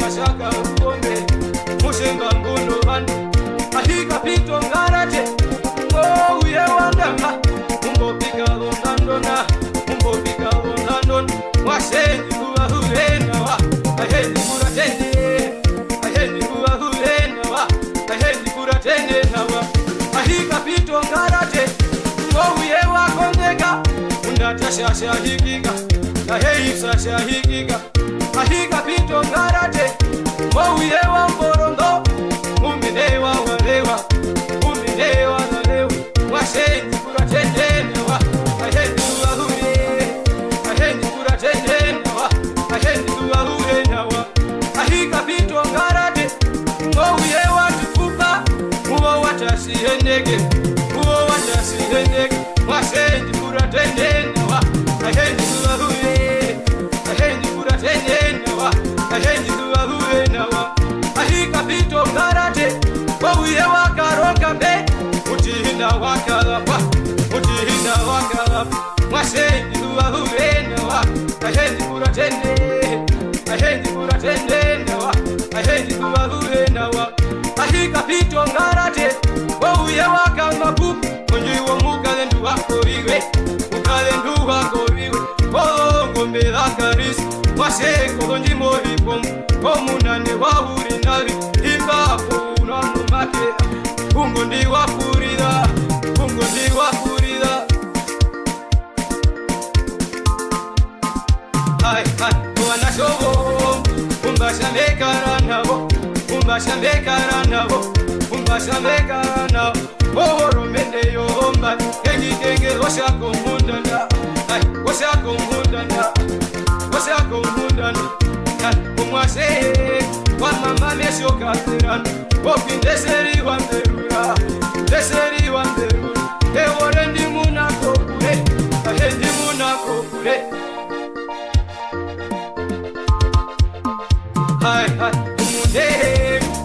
Nashaka uone mushenga ngono bani ahika pito ngarate ngo uye wandanga umbo pika ondandona umbo pika ondandona washenyi kuwa hulena wa ahenyi kuratende ahenyi kuwa hulena wa ahenyi kuratende nawa ahika pito ngarate ngo uye wakondeka undatasha shahikiga aheyi sashahikiga ahika pito ngarate mouye wa mborondo uminewa walewa uminewa walewa washenyi kuratendenewa ahenyi tuwahure ahenyi kuratendenewa ahenyi tuwahure nawa ahika pito ngarate mouye wa tufupa uwo watasihendege uwo watasihendege washenyi kuratendenewa ahenyi tuwahure ahenyi kuratendenewa ahenyi tuwahure nawa ahika pito ngarate wauye wakaroka mbe utihinda wakalapa utihinda wakalapa washenyi tuwahure nawa ahenyi kuratende ahenyi kuratende nawa ahenyi tuwahure nawa ahika pito ngarate wauye wakamapu onyiwo mukalendu wakoriwe mukalendu wakoriwe ngombe lakarisi mwaseko ndimo hipomu komunane wahuri navi ipapo unanumake ungo ndi wafurira ungo ndi wafurira hai hai wanashobo umbashambekara nabo umbashambekara nabo umbashambekara nabo ohoromende yomba kengikenge oshako mundana hai oshako mundana oshako mundana umwase kwa mama mesho katerana opindeseri wa mberura deseri wa mberura ewore ndi munako kure ahendi munako kure hai hai umunde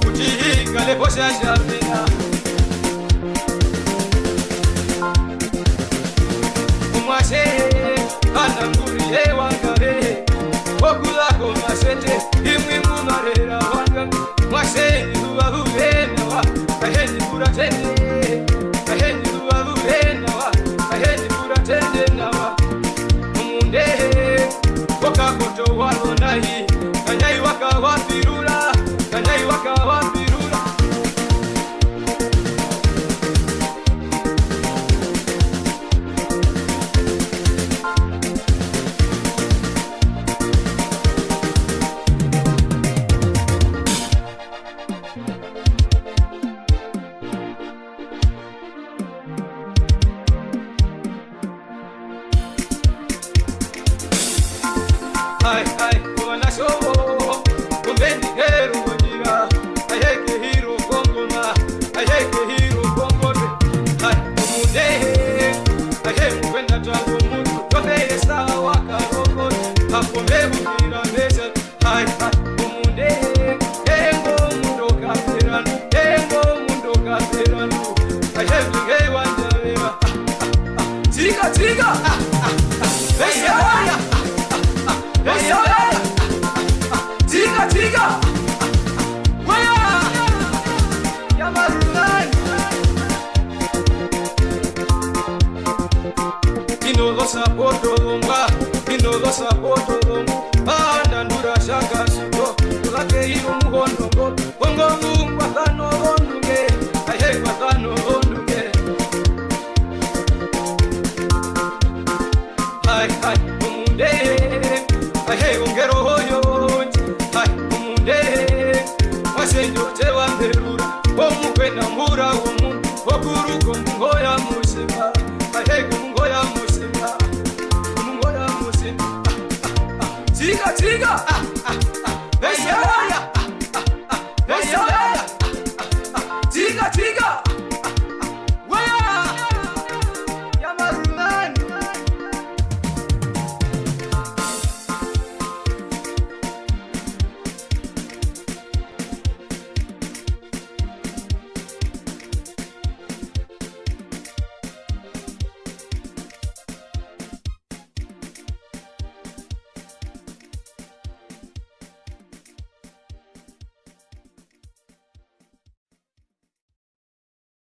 utihiga lebosha shamina umwase ananguriye wangare okulako masete imwe mumarera wanga mwashenyi tuwahure nawa ahenyi kuratende ahenyi tuwahure nawa ahenyi kuratende nawa umunde wakakoto walonahi kanyayi wakawapirura kanyayi wakawapirura hai hai kona shobo kumbendi heru wajira ayeke hiro kongoma ayeke hiro kongome hai umude ayeke kwenda twangu mutu tote sawa karoko hakombe bukira mesha hai hai umude engo mundo katerano ayeke ngewa njalewa tiga tiga Tiga tiga waya yamarunai inogo sapoto lomba inogo sapoto lomba andandura shaka suto lake hiyo muhondo bongo mungwa tano ondunge aye tano ondunge hai hai umunde aye ongero hoyo hai umunde wasenyo na mbura